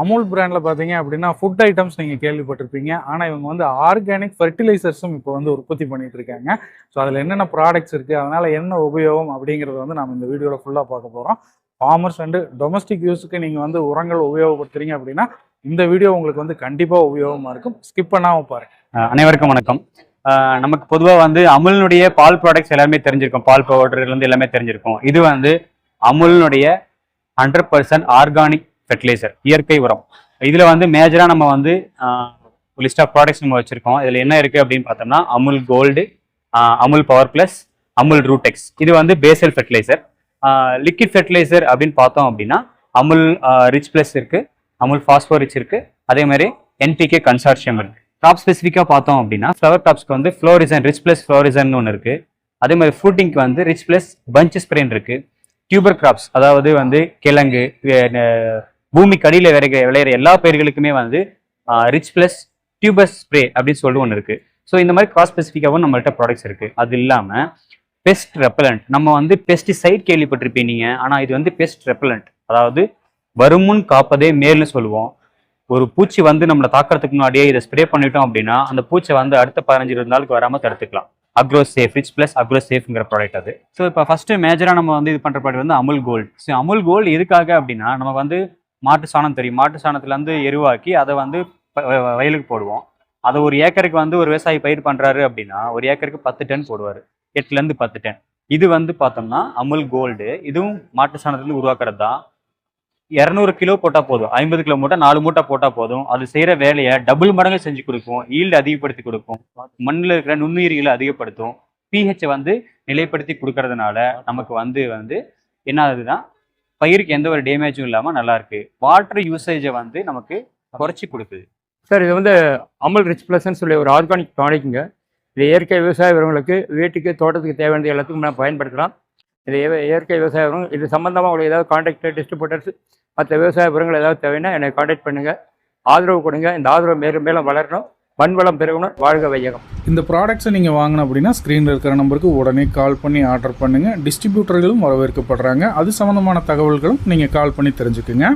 அமுல் பிராண்டில் பார்த்தீங்க அப்படின்னா ஃபுட் ஐட்டம்ஸ் நீங்கள் கேள்விப்பட்டிருப்பீங்க. ஆனால் இவங்க வந்து ஆர்கானிக் ஃபெர்டிலைசர்ஸும் இப்போ வந்து உற்பத்தி பண்ணிட்டு இருக்காங்க. ஸோ அதில் என்னென்ன ப்ராடக்ட்ஸ் இருக்குது, அதனால் என்ன உபயோகம் அப்படிங்கிறத வந்து நம்ம இந்த வீடியோவில் ஃபுல்லாக பார்க்க போகிறோம். ஃபார்மர்ஸ் அண்டு டொமஸ்டிக் யூஸுக்கு நீங்கள் வந்து உரங்கள் உபயோகப்படுத்துறீங்க அப்படின்னா இந்த வீடியோ உங்களுக்கு வந்து கண்டிப்பாக உபயோகமாக இருக்கும். ஸ்கிப் பண்ணாமல் பாருங்க. அனைவருக்கும் வணக்கம். நமக்கு பொதுவாக வந்து அமுலினுடைய பால் ப்ராடக்ட்ஸ் எல்லாமே தெரிஞ்சிருக்கும். பால் பவுடர்லேருந்து எல்லாமே தெரிஞ்சிருக்கும். இது வந்து அமுலினுடைய 100% ஆர்கானிக் ஃபெர்டிலைசர், இயற்கை உரம். இதில் வந்து மேஜராக நம்ம வந்து லிஸ்ட் ஆஃப் ப்ராடக்ட்ஸ் நம்ம வச்சுருக்கோம். இதில் என்ன இருக்குது அப்படின்னு பார்த்தோம்னா Amul gold, Amul power plus, Amul ரூடெக்ஸ். இது வந்து பேசல் ஃபெர்டிலைசர். லிக்விட் ஃபெர்டிலைசர் அப்படின்னு பார்த்தோம் அப்படின்னா அமுல் ரிச் ப்ளஸ் இருக்குது, அமுல் ஃபாஸ்போ ரிச் இருக்குது, அதே மாதிரி என்பிகே கன்சார்ஷியம் இருக்குது. க்ராப் ஸ்பெசிஃபிக்காக பார்த்தோம் அப்படின்னா ஃப்ளவர் டாப்ஸ்க்கு வந்து ஃப்ளோரிசன் ரிச் ப்ளஸ் ஃப்ளோரிசன் ஒன்று இருக்குது. அதே மாதிரி ஃப்ரூட்டிங்க்கு வந்து ரிச் ப்ளஸ் பஞ்ச் ஸ்ப்ரேன் இருக்குது. டியூபர் கிராப்ஸ், அதாவது வந்து கிழங்கு, பூமிக்கு அடியில் விளையிற எல்லா பயிர்களுக்குமே வந்து ரிச் ப்ளஸ் டியூபர் ஸ்ப்ரே அப்படின்னு சொல்லிட்டு ஒன்று இருக்குது. ஸோ இந்த மாதிரி கிராஸ் ஸ்பெசிஃபிக்காகவும் நம்மள்ட்ட ப்ராடக்ட்ஸ் இருக்குது. அது இல்லாமல் பெஸ்ட் ரெப்பலண்ட், நம்ம வந்து பெஸ்டிசைட் கேள்விப்பட்டிருப்பீங்க, ஆனால் இது வந்து பெஸ்ட் ரெப்பலண்ட், அதாவது வருமுன் காப்பதே மேல்னு சொல்லுவோம். ஒரு பூச்சி வந்து நம்மளை தாக்கிறதுக்கு முன்னாடியே இதை ஸ்ப்ரே பண்ணிட்டோம் அப்படின்னா அந்த பூச்சை வந்து அடுத்த 15-20 நாளுக்கு வராமல் தடுத்துக்கலாம். அக்ரோசேஃப், ரிச் ப்ளஸ் அக்ரோசேஃப்ங்கிற ப்ராடக்ட் அது. ஸோ இப்போ ஃபஸ்ட்டு மேஜராக நம்ம வந்து இது பண்ணுற ப்ராடக்ட் வந்து Amul gold. So Amul gold எதுக்காக அப்படின்னா, நம்ம வந்து மாட்டு சாணம் தெரியும், மாட்டு சாணத்துலேருந்து எருவாக்கி அதை வந்து வயலுக்கு போடுவோம். அதை ஒரு ஏக்கருக்கு வந்து ஒரு விவசாயி பயிர் பண்ணுறாரு அப்படின்னா ஒரு ஏக்கருக்கு 10 டன் போடுவார், 8லேருந்து 10 டன். இது வந்து பார்த்தோம்னா அமுல் கோல்டு, இதுவும் மாட்டு சாணத்துலேருந்து உருவாக்குறது தான். 200 கிலோ போட்டால் போதும், 50 கிலோ மூட்டை 4 மூட்டை போட்டால் போதும். அது செய்கிற வேலையை டபுள் மடங்கு செஞ்சு கொடுக்கும், ஈல்டு அதிகப்படுத்தி கொடுக்கும், மண்ணில் இருக்கிற நுண்ணுயிரிகளை அதிகப்படுத்தும், பிஹெச்சை வந்து நிலைப்படுத்தி கொடுக்கறதுனால நமக்கு வந்து என்ன ஆகுதுன்னா பயிருக்கு எந்த ஒரு டேமேஜும் இல்லாமல் நல்லாயிருக்கு. வாட்டர் யூசேஜை வந்து நமக்கு குறைச்சி கொடுக்குது. சார், இது வந்து அமுல் ரிச் ப்ளஸ்ன்னு சொல்லி ஒரு ஆர்கானிக் ப்ராடக்ட்டுங்க. இது இயற்கை விவசாய உரங்களுக்கு, வீட்டுக்கு தோட்டத்துக்கு தேவையானது எல்லாத்துக்கும் நம்ம பயன்படுத்தலாம். இது இயற்கை விவசாய உரம். இது சம்மந்தமாக உங்களுக்கு ஏதாவது கான்டாக்ட், டிஸ்ட்ரிபியூட்டர்ஸ், மற்ற விவசாய உரங்கள் ஏதாவது தேவைன்னா என்னை கான்டாக்ட் பண்ணுங்கள், ஆதரவு கொடுங்க. இந்த ஆதரவு மேலும் மேலும் வளரணும், மண்வளம் பெருகணும், வாழ்க வையகம். இந்த ப்ராடக்ட்ஸை நீங்கள் வாங்கணும் அப்படின்னா ஸ்க்ரீனில் இருக்கிற நம்பருக்கு உடனே கால் பண்ணி ஆர்டர் பண்ணுங்கள். டிஸ்ட்ரிபியூட்டர்களும் வரவேற்கப்படுறாங்க. அது சம்மந்தமான தகவல்களும் நீங்கள் கால் பண்ணி தெரிஞ்சுக்குங்க.